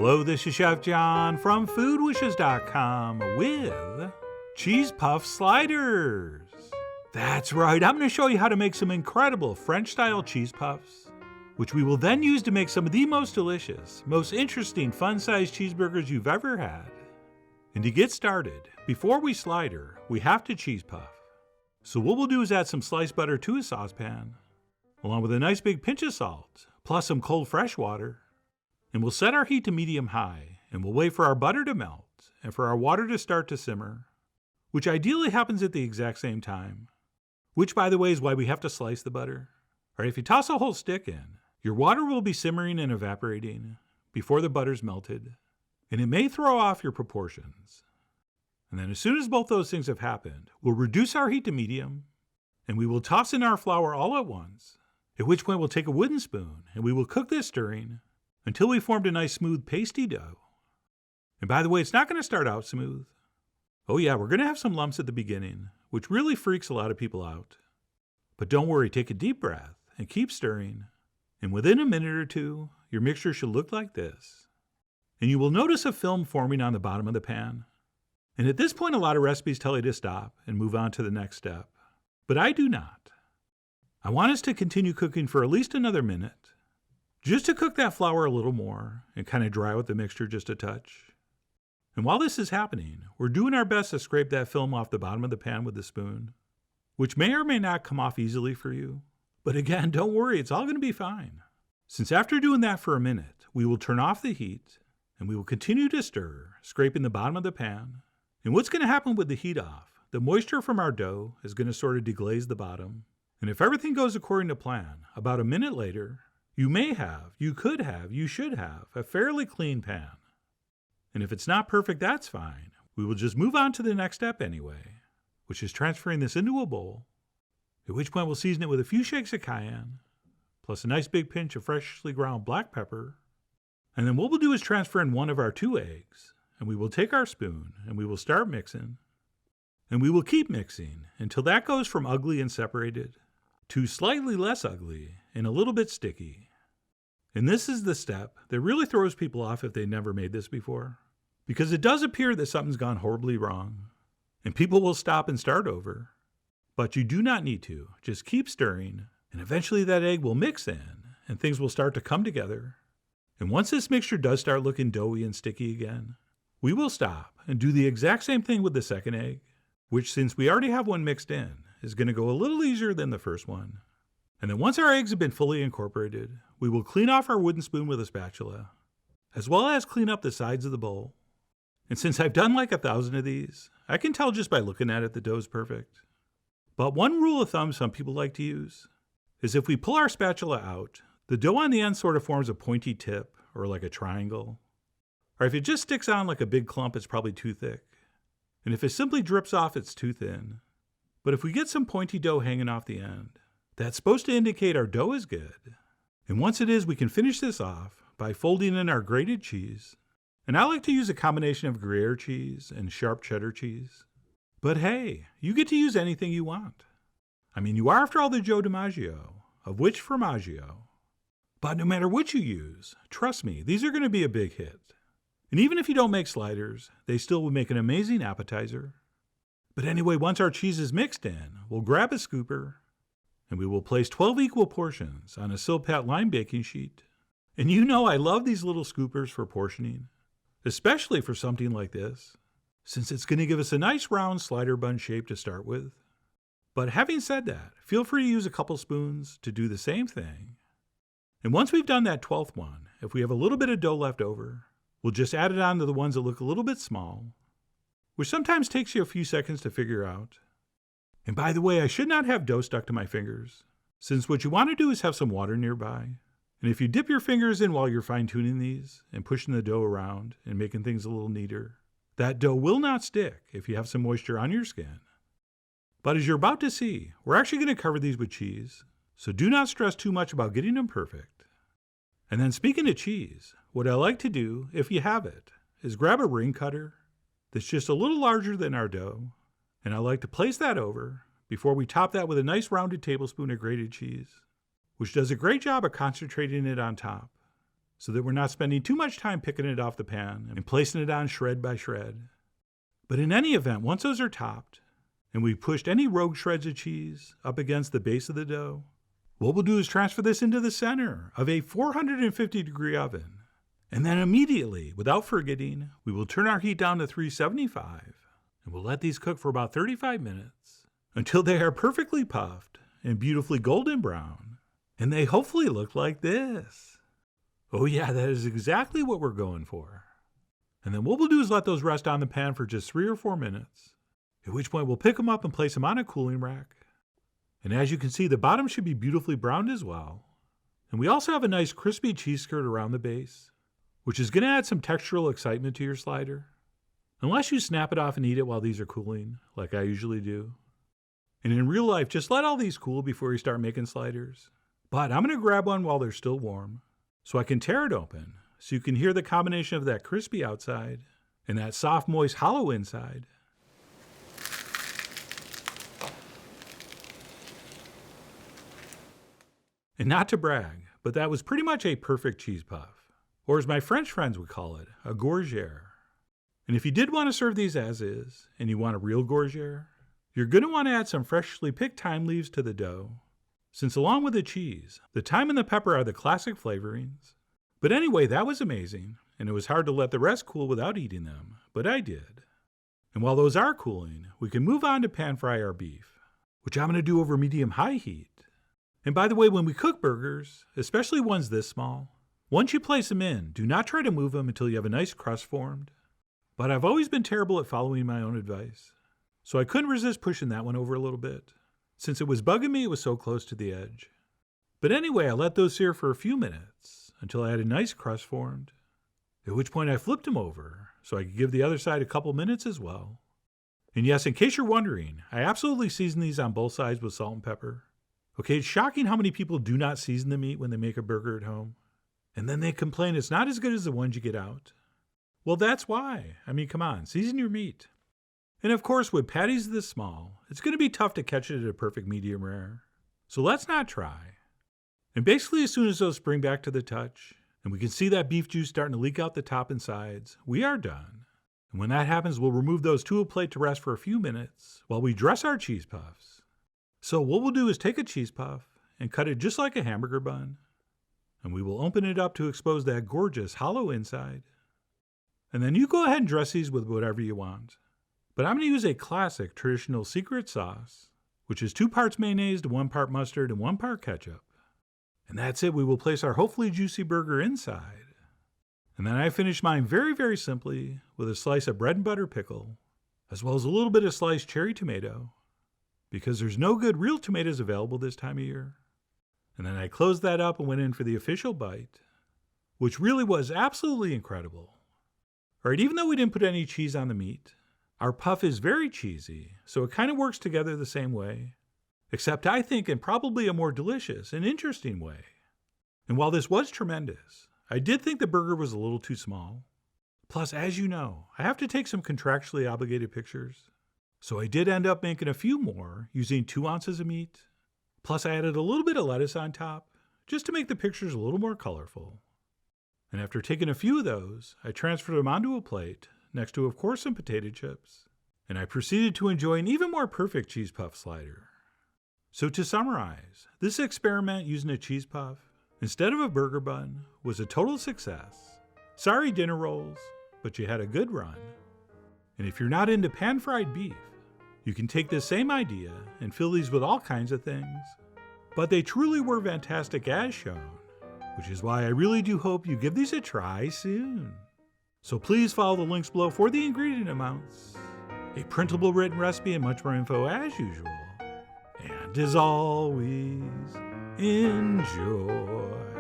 Hello, this is Chef John from foodwishes.com with cheese puff sliders. That's right, I'm going to show you how to make some incredible French-style cheese puffs, which we will then use to make some of the most delicious, most interesting, fun-sized cheeseburgers you've ever had. And to get started, before we slider, we have to cheese puff. So what we'll do is add some sliced butter to a saucepan, along with a nice big pinch of salt, plus some cold fresh water. And we'll set our heat to medium-high, and we'll wait for our butter to melt and for our water to start to simmer, which ideally happens at the exact same time, which, by the way, is why we have to slice the butter. All right, if you toss a whole stick in, your water will be simmering and evaporating before the butter's melted, and it may throw off your proportions. And then as soon as both those things have happened, we'll reduce our heat to medium, and we will toss in our flour all at once, at which point we'll take a wooden spoon, and we will cook this stirring until we formed a nice smooth pasty dough. And by the way, it's not going to start out smooth. Oh yeah, we're going to have some lumps at the beginning, which really freaks a lot of people out. But don't worry, take a deep breath and keep stirring. And within a minute or two, your mixture should look like this. And you will notice a film forming on the bottom of the pan. And at this point, a lot of recipes tell you to stop and move on to the next step. But I do not. I want us to continue cooking for at least another minute, just to cook that flour a little more and kind of dry out the mixture just a touch. And while this is happening, we're doing our best to scrape that film off the bottom of the pan with the spoon, which may or may not come off easily for you. But again, don't worry, it's all going to be fine. Since after doing that for a minute, we will turn off the heat and we will continue to stir, scraping the bottom of the pan. And what's going to happen with the heat off, the moisture from our dough is going to sort of deglaze the bottom. And if everything goes according to plan, about a minute later, you may have, you could have, you should have a fairly clean pan. And if it's not perfect, that's fine. We will just move on to the next step anyway, which is transferring this into a bowl, at which point we'll season it with a few shakes of cayenne, plus a nice big pinch of freshly ground black pepper. And then what we'll do is transfer in one of our 2 eggs, and we will take our spoon and we will start mixing. And we will keep mixing until that goes from ugly and separated to slightly less ugly and a little bit sticky. And this is the step that really throws people off if they never made this before, because it does appear that something's gone horribly wrong, and people will stop and start over. But you do not need to. Just keep stirring, and eventually that egg will mix in, and things will start to come together. And once this mixture does start looking doughy and sticky again, we will stop and do the exact same thing with the second egg, which, since we already have one mixed in, is going to go a little easier than the first one. And then once our eggs have been fully incorporated, we will clean off our wooden spoon with a spatula, as well as clean up the sides of the bowl. And since I've done like 1,000 of these, I can tell just by looking at it the dough's perfect. But one rule of thumb some people like to use is if we pull our spatula out, the dough on the end sort of forms a pointy tip or like a triangle. Or if it just sticks on like a big clump, it's probably too thick. And if it simply drips off, it's too thin. But if we get some pointy dough hanging off the end, that's supposed to indicate our dough is good. And once it is, we can finish this off by folding in our grated cheese. And I like to use a combination of Gruyere cheese and sharp cheddar cheese. But hey, you get to use anything you want. I mean, you are after all the Joe DiMaggio, of which formaggio. But no matter what you use, trust me, these are going to be a big hit. And even if you don't make sliders, they still would make an amazing appetizer. But anyway, once our cheese is mixed in, we'll grab a scooper, and we will place 12 equal portions on a Silpat lime baking sheet. And you know I love these little scoopers for portioning, especially for something like this, since it's going to give us a nice round slider bun shape to start with. But having said that, feel free to use a couple spoons to do the same thing. And once we've done that 12th one, if we have a little bit of dough left over, we'll just add it on to the ones that look a little bit small, which sometimes takes you a few seconds to figure out. And by the way, I should not have dough stuck to my fingers, since what you want to do is have some water nearby. And if you dip your fingers in while you're fine-tuning these and pushing the dough around and making things a little neater, that dough will not stick if you have some moisture on your skin. But as you're about to see, we're actually going to cover these with cheese, so do not stress too much about getting them perfect. And then speaking of cheese, what I like to do, if you have it, is grab a ring cutter that's just a little larger than our dough, and I like to place that over before we top that with a nice rounded tablespoon of grated cheese, which does a great job of concentrating it on top. so that we're not spending too much time picking it off the pan and placing it on shred by shred. But in any event, once those are topped, and we've pushed any rogue shreds of cheese up against the base of the dough, what we'll do is transfer this into the center of a 450-degree oven. And then immediately, without forgetting, we will turn our heat down to 375, and we'll let these cook for about 35 minutes until they are perfectly puffed and beautifully golden brown, and they hopefully look like this. Oh yeah, that is exactly what we're going for. And then what we'll do is let those rest on the pan for just 3 or 4 minutes, at which point we'll pick them up and place them on a cooling rack. And as you can see, the bottom should be beautifully browned as well. And we also have a nice crispy cheese skirt around the base, which is going to add some textural excitement to your slider. Unless you snap it off and eat it while these are cooling, like I usually do. And in real life, just let all these cool before you start making sliders. But I'm going to grab one while they're still warm, so I can tear it open, so you can hear the combination of that crispy outside and that soft, moist, hollow inside. And not to brag, but that was pretty much a perfect cheese puff, or as my French friends would call it, a gougère. And if you did want to serve these as is, and you want a real gougère, you're going to want to add some freshly picked thyme leaves to the dough, since along with the cheese, the thyme and the pepper are the classic flavorings. But anyway, that was amazing, and it was hard to let the rest cool without eating them, but I did. And while those are cooling, we can move on to pan fry our beef, which I'm going to do over medium-high heat. And by the way, when we cook burgers, especially ones this small, once you place them in, do not try to move them until you have a nice crust formed. But I've always been terrible at following my own advice, so I couldn't resist pushing that one over a little bit, since it was bugging me it was so close to the edge. But anyway, I let those sear for a few minutes until I had a nice crust formed, at which point I flipped them over so I could give the other side a couple minutes as well. And yes, in case you're wondering, I absolutely season these on both sides with salt and pepper. Okay, it's shocking how many people do not season the meat when they make a burger at home, and then they complain it's not as good as the ones you get out. Well, that's why. I mean, come on, season your meat. And of course, with patties this small, it's going to be tough to catch it at a perfect medium rare. So let's not try. And basically, as soon as those spring back to the touch, and we can see that beef juice starting to leak out the top and sides, we are done. And when that happens, we'll remove those to a plate to rest for a few minutes while we dress our cheese puffs. So what we'll do is take a cheese puff and cut it just like a hamburger bun. And we will open it up to expose that gorgeous hollow inside. And then you go ahead and dress these with whatever you want. But I'm going to use a classic traditional secret sauce, which is 2 parts mayonnaise to 1 part mustard and 1 part ketchup. And that's it. We will place our hopefully juicy burger inside. And then I finish mine very, very simply with a slice of bread and butter pickle, as well as a little bit of sliced cherry tomato, because there's no good real tomatoes available this time of year. And then I closed that up and went in for the official bite, which really was absolutely incredible. All right, even though we didn't put any cheese on the meat, our puff is very cheesy, so it kind of works together the same way, except I think in probably a more delicious and interesting way. And while this was tremendous, I did think the burger was a little too small. Plus, as you know, I have to take some contractually obligated pictures. So I did end up making a few more using 2 ounces of meat. Plus I added a little bit of lettuce on top, just to make the pictures a little more colorful. And after taking a few of those, I transferred them onto a plate, next to of course some potato chips. And I proceeded to enjoy an even more perfect cheese puff slider. So to summarize, this experiment using a cheese puff, instead of a burger bun, was a total success. Sorry dinner rolls, but you had a good run. And if you're not into pan-fried beef, you can take this same idea and fill these with all kinds of things. But they truly were fantastic as shown, which is why I really do hope you give these a try soon. So please follow the links below for the ingredient amounts, a printable written recipe, and much more info as usual. And as always, enjoy.